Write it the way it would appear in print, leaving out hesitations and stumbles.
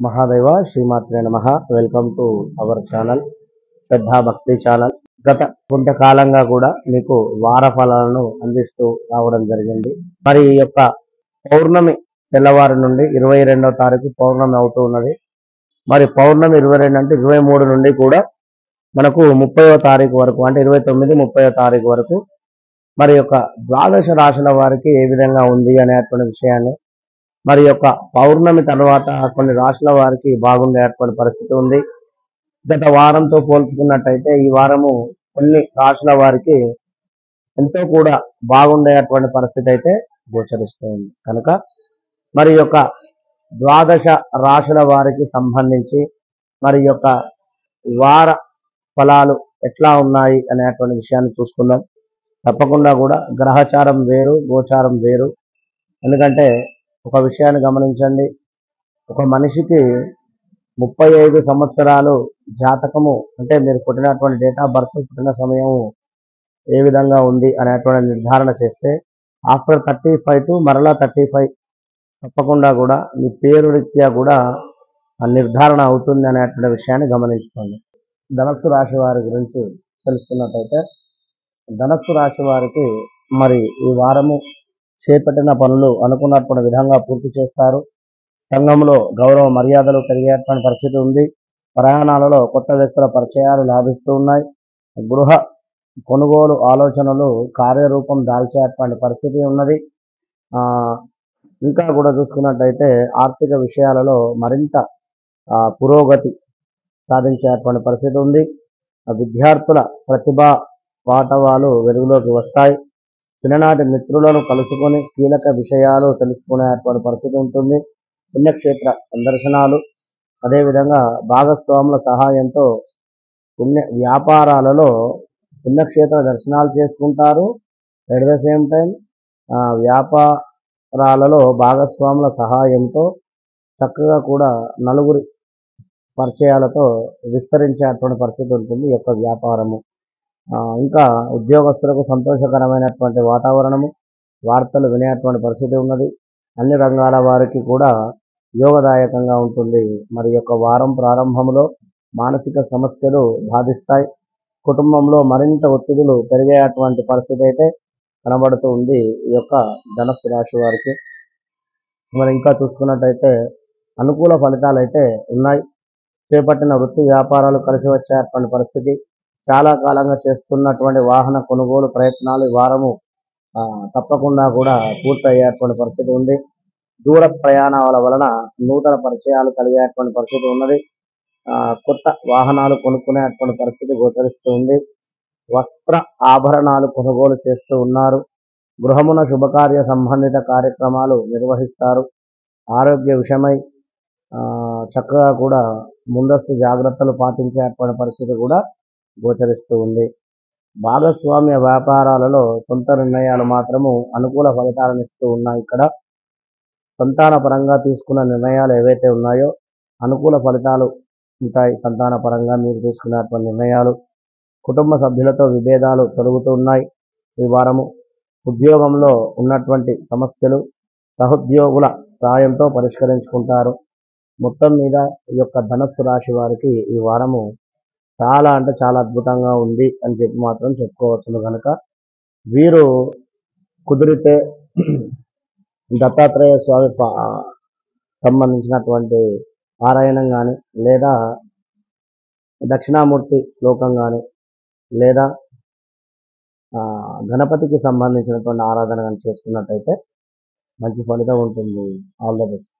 మహాదేవ శ్రీమాత్రే నమః. Welcome to our channel శ్రద్ధా భక్తి ఛానల్. గత కొంతకాలంగా కూడా మీకు వార ఫలాలను అందిస్తూ రావడం జరిగింది. మరి ఈ యొక్క పౌర్ణమి తెల్లవారి నుండి 22వ తారీఖు పౌర్ణమి అవుతూ ఉన్నది. మరి పౌర్ణమి 22 అంటే 23 నుండి కూడా మనకు 30వ తారీఖు వరకు అంటే 29, 30వ తారీఖు వరకు మరి యొక్క ద్వాదశ రాశుల వారికి ఏ విధంగా ఉంది అనేటువంటి విషయాన్ని, మరి యొక్క పౌర్ణమి తర్వాత కొన్ని రాశుల వారికి బాగుండేటువంటి పరిస్థితి ఉంది. గత వారంతో పోల్చుకున్నట్టయితే ఈ వారము కొన్ని రాశుల వారికి ఎంతో కూడా బాగుండేటువంటి పరిస్థితి అయితే గోచరిస్తుంది. కనుక మరి యొక్క ద్వాదశ రాశుల వారికి సంబంధించి మరి యొక్క వార ఫలాలు ఎట్లా ఉన్నాయి అనేటువంటి విషయాన్ని చూసుకుందాం. తప్పకుండా కూడా గ్రహచారం వేరు, గోచారం వేరు. ఎందుకంటే ఒక విషయాన్ని గమనించండి, ఒక మనిషికి 35 సంవత్సరాలు జాతకము అంటే మీరు పుట్టినటువంటి డేట్ ఆఫ్ బర్త్, పుట్టిన సమయం ఏ విధంగా ఉంది అనేటువంటి నిర్ధారణ చేస్తే ఆఫ్టర్ 35 టు మరలా 35 తప్పకుండా కూడా మీ పేరు రీత్యా కూడా నిర్ధారణ అవుతుంది అనేటువంటి విషయాన్ని గమనించుకోండి. ధనస్సు రాశి వారి గురించి తెలుసుకున్నట్టయితే, ధనస్సు రాశి వారికి మరి ఈ వారము చేపట్టిన పనులు అనుకున్నటువంటి విధంగా పూర్తి చేస్తారు. సంఘంలో గౌరవ మర్యాదలు పెరిగేటువంటి పరిస్థితి ఉంది. ప్రయాణాలలో కొత్త వ్యక్తుల పరిచయాలు లాభిస్తూ ఉన్నాయి. గృహ కొనుగోలు ఆలోచనలు కార్యరూపం దాల్చేటువంటి పరిస్థితి ఉన్నది. ఇంకా కూడా చూసుకున్నట్టయితే ఆర్థిక విషయాలలో మరింత పురోగతి సాధించేటువంటి పరిస్థితి ఉంది. విద్యార్థుల ప్రతిభా పాఠవాలు వెలుగులోకి వస్తాయి. చిన్ననాటి మిత్రులను కలుసుకొని కీలక విషయాలు తెలుసుకునేటువంటి పరిస్థితి ఉంటుంది. పుణ్యక్షేత్ర సందర్శనాలు, అదేవిధంగా భాగస్వాముల సహాయంతో వ్యాపారాలలో పుణ్యక్షేత్ర దర్శనాలు చేసుకుంటారు. ఎట్ ద సేమ్ టైం వ్యాపారాలలో భాగస్వాముల సహాయంతో చక్కగా కూడా నలుగురి పరిచయాలతో విస్తరించేటువంటి పరిస్థితి ఉంటుంది ఈ యొక్క వ్యాపారము. ఇంకా ఉద్యోగస్తులకు సంతోషకరమైనటువంటి వాతావరణము, వార్తలు వినేటువంటి పరిస్థితి ఉన్నది. అన్ని రంగాల వారికి కూడా యోగదాయకంగా ఉంటుంది. మరి యొక్క వారం ప్రారంభంలో మానసిక సమస్యలు బాధిస్తాయి. కుటుంబంలో మరింత ఒత్తిడులు పెరిగేటువంటి పరిస్థితి అయితే కనబడుతూ ఉంది ఈ యొక్క ధనస్సు రాశి వారికి. మరి ఇంకా చూసుకున్నట్టయితే అనుకూల ఫలితాలు అయితే ఉన్నాయి. చేపట్టిన వృత్తి వ్యాపారాలు కలిసి వచ్చేటువంటి పరిస్థితి. చాలా కాలంగా చేస్తున్నటువంటి వాహన కొనుగోలు ప్రయత్నాలు ఈ వారము తప్పకుండా కూడా పూర్తయ్యేటువంటి పరిస్థితి ఉంది. దూర ప్రయాణాల వలన నూతన పరిచయాలు కలిగేటువంటి పరిస్థితి ఉన్నది. కొత్త వాహనాలు కొనుక్కునేటువంటి పరిస్థితి గోచరిస్తూ ఉంది. వస్త్ర ఆభరణాలు కొనుగోలు చేస్తూ ఉన్నారు. గృహమున శుభకార్య సంబంధిత కార్యక్రమాలు నిర్వహిస్తారు. ఆరోగ్య విషయమై చక్కగా కూడా ముందస్తు జాగ్రత్తలు పాటించేటువంటి పరిస్థితి కూడా గోచరిస్తూ ఉంది. భాగస్వామ్య వ్యాపారాలలో సొంత నిర్ణయాలు మాత్రము అనుకూల ఫలితాలను ఇస్తూ ఉన్నాయి. ఇక్కడ సంతాన పరంగా తీసుకున్న నిర్ణయాలు ఏవైతే ఉన్నాయో అనుకూల ఫలితాలు ఉంటాయి. సంతాన పరంగా మీరు తీసుకున్నటువంటి నిర్ణయాలు, కుటుంబ సభ్యులతో విభేదాలు తొలగుతూ ఉన్నాయి ఈ వారము. ఉద్యోగంలో ఉన్నటువంటి సమస్యలు సహోద్యోగుల సాయంతో పరిష్కరించుకుంటారు. మొత్తం మీద ఈ యొక్క ధనస్సు రాశి వారికి ఈ వారము చాలా అంటే చాలా అద్భుతంగా ఉంది అని చెప్పి మాత్రం చెప్పుకోవచ్చును. కనుక వీరు కుదిరితే దత్తాత్రేయ స్వామి సంబంధించినటువంటి పారాయణం కానీ, లేదా దక్షిణామూర్తి శ్లోకం కానీ, లేదా గణపతికి సంబంధించినటువంటి ఆరాధన కానీ చేసుకున్నట్టయితే మంచి ఫలితం ఉంటుంది. All the best.